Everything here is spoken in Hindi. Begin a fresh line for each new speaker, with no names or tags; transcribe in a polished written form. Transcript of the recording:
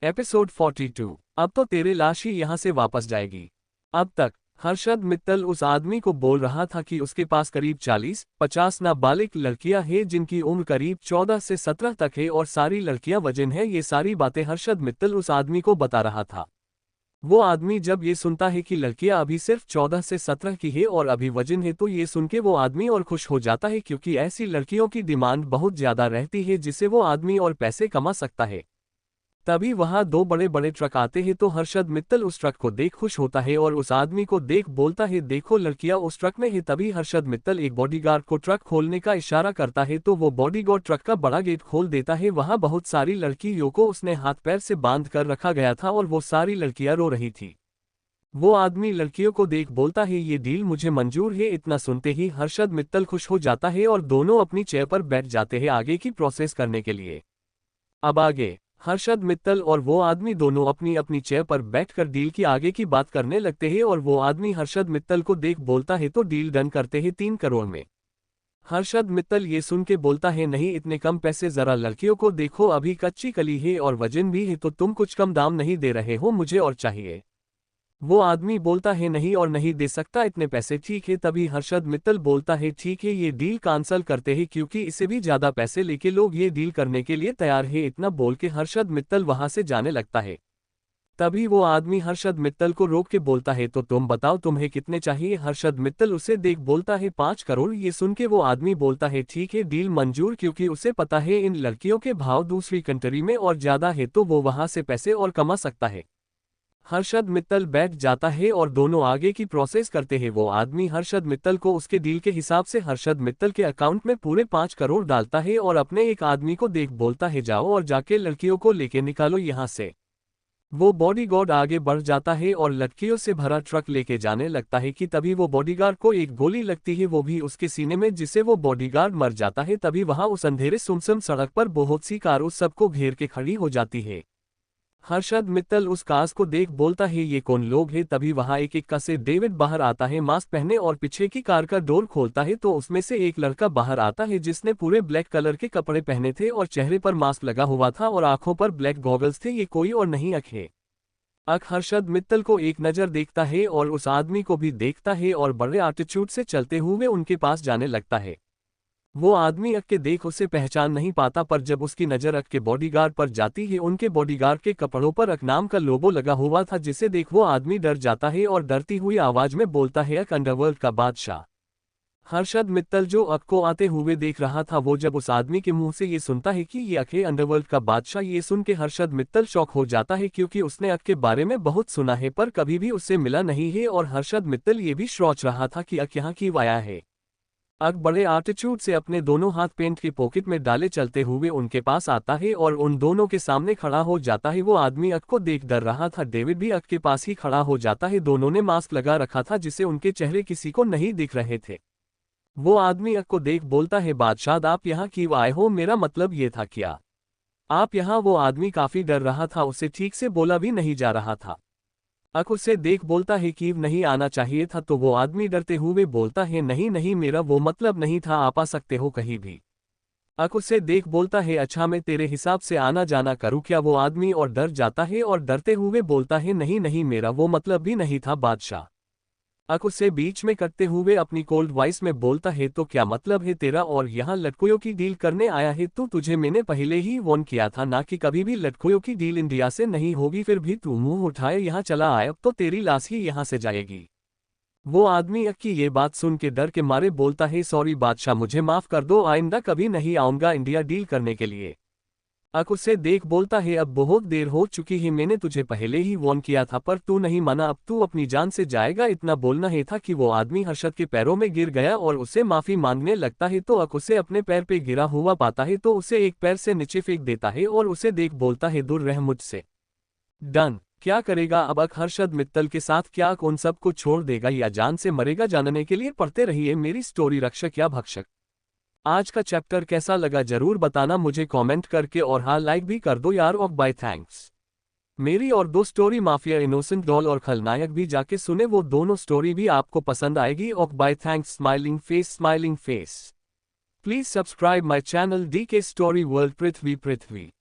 एपिसोड 42। अब तो तेरी लाश ही यहाँ से वापस जाएगी। अब तक हर्षद मित्तल उस आदमी को बोल रहा था कि उसके पास करीब 40-50 नाबालिग लड़कियां हैं जिनकी उम्र करीब 14 से 17 तक है और सारी लड़कियां वजन है। ये सारी बातें हर्षद मित्तल उस आदमी को बता रहा था। वो आदमी जब ये सुनता है कि लड़कियां अभी सिर्फ 14 से 17 की है और अभी वजन है तो ये सुन के वो आदमी और खुश हो जाता है, क्योंकि ऐसी लड़कियों की डिमांड बहुत ज्यादा रहती है जिससे वो आदमी और पैसे कमा सकता है। तभी वहां दो बड़े बड़े ट्रक आते हैं तो हर्षद मित्तल उस ट्रक को देख खुश होता है और उस आदमी को देख बोलता है, देखो लड़कियां उस ट्रक में है। तभी हर्षद मित्तल एक बॉडीगार्ड को ट्रक खोलने का इशारा करता है तो वो बॉडीगार्ड ट्रक का बड़ा गेट खोल देता है। वहां बहुत सारी लड़कियों को उसने हाथ पैर से बांध कर रखा गया था और वो सारी लड़कियां रो रही थी। वो आदमी लड़कियों को देख बोलता है, ये डील मुझे मंजूर है। इतना सुनते ही हर्षद मित्तल खुश हो जाता है और दोनों अपनी चेयर पर बैठ जाते हैं आगे की प्रोसेस करने के लिए। अब आगे हर्षद मित्तल और वो आदमी दोनों अपनी अपनी चेयर पर बैठकर डील की आगे की बात करने लगते हैं और वो आदमी हर्षद मित्तल को देख बोलता है, तो डील डन करते हैं 3 करोड़ में। हर्षद मित्तल ये सुन के बोलता है, नहीं इतने कम पैसे, जरा लड़कियों को देखो अभी कच्ची कली है और वजन भी है, तो तुम कुछ कम दाम नहीं दे रहे हो मुझे और चाहिए। वो आदमी बोलता है, नहीं और नहीं दे सकता इतने पैसे। ठीक है। तभी हर्षद मित्तल बोलता है, ठीक है ये डील कैंसल करते हैं क्योंकि इससे भी ज्यादा पैसे लेके लोग ये डील करने के लिए तैयार है। इतना बोल के हर्षद मित्तल वहां से जाने लगता है। तभी वो आदमी हर्षद मित्तल को रोक के बोलता है, तो तुम बताओ तुम्हें कितने चाहिए। हर्षद मित्तल उसे देख बोलता है 5 करोड़। ये सुन के वो आदमी बोलता है, ठीक है डील मंजूर, क्योंकि उसे पता है इन लड़कियों के भाव दूसरी कंट्री में और ज्यादा है तो वो वहां से पैसे और कमा सकता है। हर्षद मित्तल बैठ जाता है और दोनों आगे की प्रोसेस करते हैं। वो आदमी हर्षद मित्तल को उसके डील के हिसाब से हर्षद मित्तल के अकाउंट में पूरे 5 करोड़ डालता है और अपने एक आदमी को देख बोलता है, जाओ और जाके लड़कियों को लेके निकालो यहाँ से। वो बॉडीगार्ड आगे बढ़ जाता है और लड़कियों से भरा ट्रक लेके जाने लगता है कि तभी वो बॉडीगार्ड को एक गोली लगती है, वो भी उसके सीने में, जिससे वो बॉडीगार्ड मर जाता है। तभी वहां उस अंधेरे सुमसम सड़क पर बहुत सी कार उस सबको घेर के खड़ी हो जाती है। हर्षद मित्तल उस कार को देख बोलता है, ये कौन लोग हैं। तभी वहां एक एक से डेविड बाहर आता है मास्क पहने और पीछे की कार का डोर खोलता है तो उसमें से एक लड़का बाहर आता है जिसने पूरे ब्लैक कलर के कपड़े पहने थे और चेहरे पर मास्क लगा हुआ था और आंखों पर ब्लैक गॉगल्स थे। ये कोई और नहीं अख है। अख हर्षद मित्तल को एक नजर देखता है और उस आदमी को भी देखता है और बड़े एटीट्यूड से चलते हुए उनके पास जाने लगता है। वो आदमी अक के देख उसे पहचान नहीं पाता, पर जब उसकी नजर अक के बॉडीगार्ड पर जाती है, उनके बॉडीगार्ड के कपड़ों पर अक नाम का लोगो लगा हुआ था, जिसे देख वो आदमी डर जाता है और डरती हुई आवाज में बोलता है, अक अंडरवर्ल्ड का बादशाह। हर्षद मित्तल जो अक को आते हुए देख रहा था, वो जब उस आदमी के मुंह से ये सुनता है कि ये अक है अंडरवर्ल्ड का बादशाह, ये सुन के हर्षद मित्तल शॉक हो जाता है, क्योंकि उसने अक के बारे में बहुत सुना है पर कभी भी उससे मिला नहीं है। और हर्षद मित्तल ये भी सोच रहा था कि अक यहाँ क्यों आया है। अक बड़े एटीट्यूड से अपने दोनों हाथ पेंट की पॉकेट में डाले चलते हुए उनके पास आता है और उन दोनों के सामने खड़ा हो जाता है। वो आदमी अक को देख डर रहा था। डेविड भी अक के पास ही खड़ा हो जाता है। दोनों ने मास्क लगा रखा था जिससे उनके चेहरे किसी को नहीं दिख रहे थे। वो आदमी अक को देख बोलता है, बादशाह आप यहाँ क्यों आए हो, मेरा मतलब ये था क्या आप यहाँ। वो आदमी काफी डर रहा था, उसे ठीक से बोला भी नहीं जा रहा था। अक उसे देख बोलता है कि नहीं आना चाहिए था, तो वो आदमी डरते हुए बोलता है, नहीं नहीं मेरा वो मतलब नहीं था, आप आ सकते हो कहीं भी। अक उसे देख बोलता है, अच्छा मैं तेरे हिसाब से आना जाना करूँ क्या। वो आदमी और डर जाता है और डरते हुए बोलता है, नहीं नहीं मेरा वो मतलब भी नहीं था बादशाह। अक उसे बीच में करते हुए अपनी कोल्ड वॉइस में बोलता है, तो क्या मतलब है तेरा और यहाँ लड़कियों की डील करने आया है तू। तुझे मैंने पहले ही वार्न किया था ना कि कभी भी लड़कियों की डील इंडिया से नहीं होगी, फिर भी तू मुंह उठाए यहाँ चला आया, अब तो तेरी लाश ही यहाँ से जाएगी। वो आदमी अक की ये बात सुन के डर के मारे बोलता है, सॉरी बादशाह मुझे माफ कर दो, आइंदा कभी नहीं आऊंगा इंडिया डील करने के लिए। अक उसे देख बोलता है, अब बहुत देर हो चुकी है, मैंने तुझे पहले ही वार्न किया था पर तू नहीं माना, अब तू अपनी जान से जाएगा। इतना बोलना ही था कि वो आदमी हर्षद के पैरों में गिर गया और उसे माफी मांगने लगता है। तो अक उसे अपने पैर पे गिरा हुआ पाता है तो उसे एक पैर से नीचे फेंक देता है और उसे देख बोलता है, दूर रह मुझसे। डन। क्या करेगा अब अक हर्षद मित्तल के साथ, क्या अक उन सबको छोड़ देगा या जान से मरेगा। जानने के लिए पढ़ते रहिए मेरी स्टोरी रक्षक या भक्षक। आज का चैप्टर कैसा लगा जरूर बताना मुझे कमेंट करके, और हाँ लाइक भी कर दो यार। और बाय थैंक्स। मेरी और 2 स्टोरी माफिया इनोसेंट डॉल और खलनायक भी जाके सुने, वो दोनों स्टोरी भी आपको पसंद आएगी। और bye thanks smiling face. Please subscribe my channel DK Story World Prithvi.